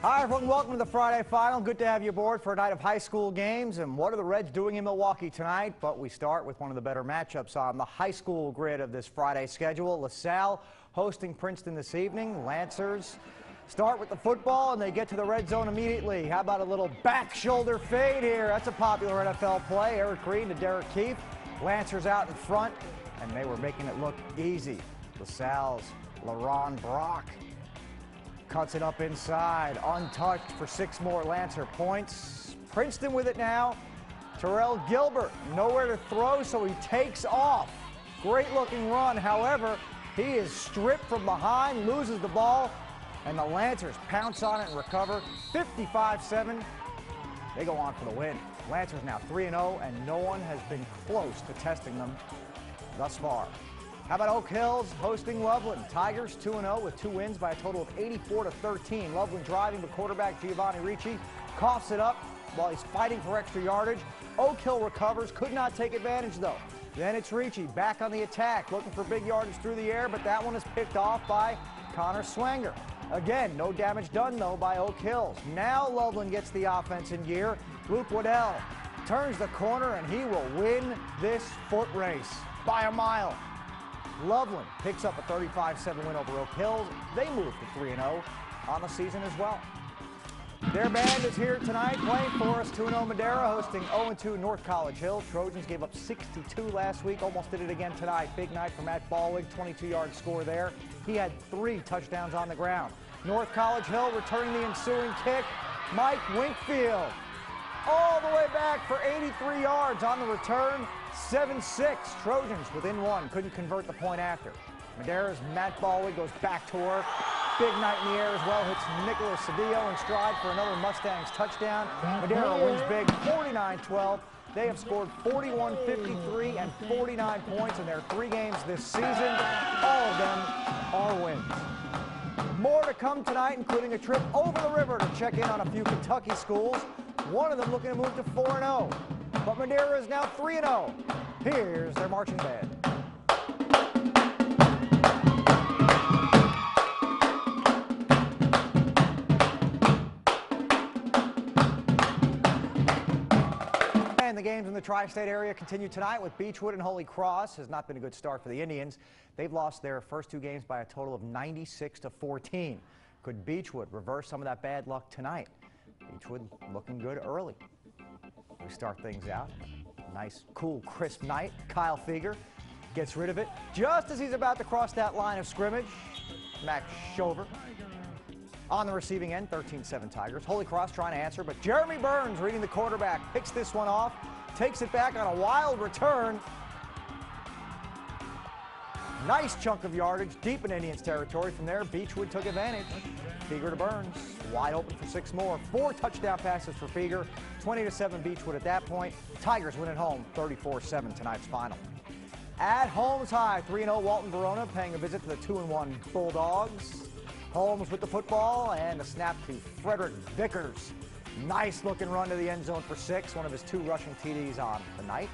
Hi, everyone. Welcome to the Friday Final. Good to have you aboard for a night of high school games. And what are the Reds doing in Milwaukee tonight? But we start with one of the better matchups on the high school grid of this Friday schedule. LaSalle hosting Princeton this evening. Lancers start with the football, and they get to the red zone immediately. How about a little back shoulder fade here? That's a popular NFL play. Eric Green to Derek Keefe. Lancers out in front, and they were making it look easy. LaSalle's LaRon Brock cuts it up inside, untouched for 6 more Lancer points. Princeton with it now. Terrell Gilbert, nowhere to throw, so he takes off. Great looking run, however, he is stripped from behind, loses the ball, and the Lancers pounce on it and recover. 55-7, they go on for the win. Lancers now 3-0, and no one has been close to testing them thus far. How about Oak Hills hosting Loveland? Tigers 2-0 with 2 wins by a total of 84-13. Loveland driving, but quarterback Giovanni Ricci coughs it up while he's fighting for extra yardage. Oak Hill recovers, could not take advantage though. Then it's Ricci back on the attack, looking for big yardage through the air, but that one is picked off by Connor Swanger. Again, no damage done though by Oak Hills. Now Loveland gets the offense in gear. Luke Waddell turns the corner and he will win this foot race by a mile. Loveland picks up a 35-7 win over Oak Hills. They move to 3-0 on the season as well. Their band is here tonight playing for us. 2-0 Madeira hosting 0-2 North College Hill. Trojans gave up 62 last week, almost did it again tonight. Big night for Matt Ballwig, 22-yard score there. He had 3 touchdowns on the ground. North College Hill returning the ensuing kick. Mike Winkfield all the way back for 83 yards on the return. 7-6, Trojans within 1, couldn't convert the point after. Madeira's Matt Ballwig goes back to work. Big night in the air as well, hits Nicholas Cedillo in stride for another Mustangs touchdown. Madeira wins big, 49-12. They have scored 41, 53, and 49 points in their 3 games this season. All of them are wins. More to come tonight, including a trip over the river to check in on a few Kentucky schools. One of them looking to move to 4-0. But Madeira is now 3-0. Here's their marching band. And the games in the tri-state area continue tonight with Beechwood and Holy Cross. Has not been a good start for the Indians. They've lost their first 2 games by a total of 96-14. Could Beechwood reverse some of that bad luck tonight? Beechwood looking good early. We start things out. Nice, cool, crisp night. Kyle Feger gets rid of it just as he's about to cross that line of scrimmage. Max Shover on the receiving end, 13-7 Tigers. Holy Cross trying to answer, but Jeremy Burns, reading the quarterback, picks this one off, takes it back on a wild return. Nice chunk of yardage deep in Indians territory. From there, Beechwood took advantage. Feger to Burns, wide open for 6 more. 4 touchdown passes for Feger, 20-7 Beechwood at that point. Tigers win at home, 34-7 tonight's final. At Holmes High, 3-0 Walton Verona paying a visit to the 2-1 Bulldogs. Holmes with the football and a snap to Frederick Vickers. Nice looking run to the end zone for 6, one of his 2 rushing TDs on the night.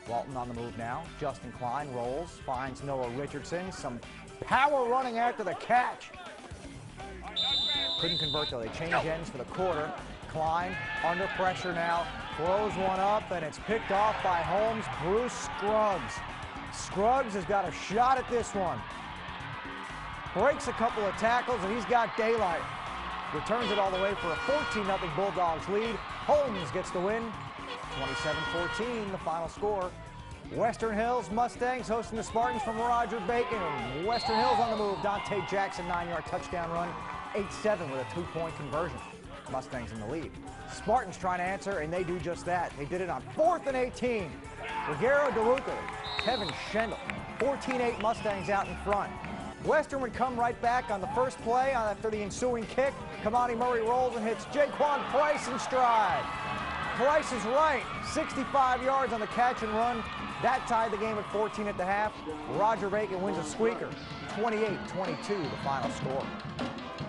Walton on the move now. Justin Klein rolls, finds Noah Richardson. Some power running after the catch. Couldn't convert though. They change ends for the quarter. Klein under pressure now. Throws one up and it's picked off by Holmes. Bruce Scruggs. Scruggs has got a shot at this one. Breaks a couple of tackles and he's got daylight. Returns it all the way for a 14-0 Bulldogs lead. Holmes gets the win. 27-14, the final score. Western Hills Mustangs hosting the Spartans from Roger Bacon. Western Hills on the move. Dante Jackson, 9-yard touchdown run. 8-7 with a 2-point conversion. Mustangs in the lead. Spartans trying to answer, and they do just that. They did it on 4th and 18. Ruggiero DeLuca, Kevin Schendel. 14-8 Mustangs out in front. Western would come right back on the first play after the ensuing kick. Kamani Murray rolls and hits Jaquan Price in stride. Price is right, 65 yards on the catch and run. That tied the game at 14 at the half. Roger Bacon wins a squeaker, 28-22 the final score.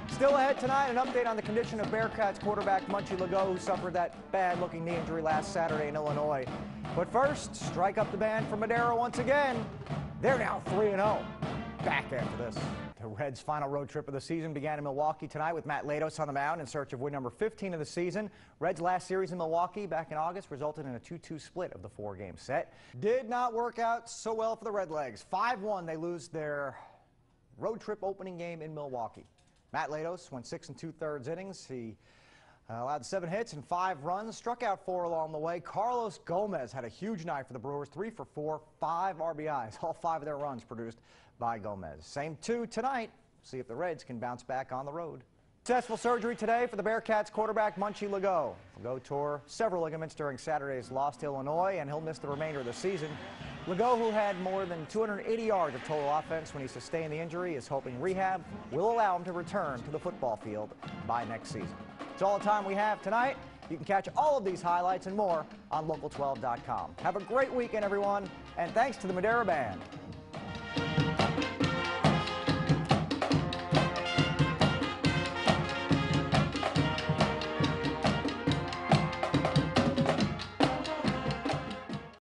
Still ahead tonight, an update on the condition of Bearcats quarterback Munchie Legault, who suffered that bad-looking knee injury last Saturday in Illinois. But first, strike up the band from Madeira once again. They're now 3-0. Back after this. The Reds' final road trip of the season began in Milwaukee tonight with Matt Latos on the mound in search of win number 15 of the season. Reds' last series in Milwaukee back in August resulted in a 2-2 split of the four-game set. Did not work out so well for the Redlegs. 5-1, they lose their road trip opening game in Milwaukee. Matt Latos went 6 2/3 innings. He allowed 7 hits and 5 runs, struck out 4 along the way. Carlos Gomez had a huge night for the Brewers, 3 for 4, 5 RBIs. All 5 of their runs produced by Gomez. Same 2 tonight. See if the Reds can bounce back on the road. Successful surgery today for the Bearcats quarterback Munchie Legault. Legault tore several ligaments during Saturday's loss to Illinois, and he'll miss the remainder of the season. Legault, who had more than 280 yards of total offense when he sustained the injury, is hoping rehab will allow him to return to the football field by next season. It's all the time we have tonight. You can catch all of these highlights and more on Local12.com. Have a great weekend, everyone, and thanks to the Madeira Band.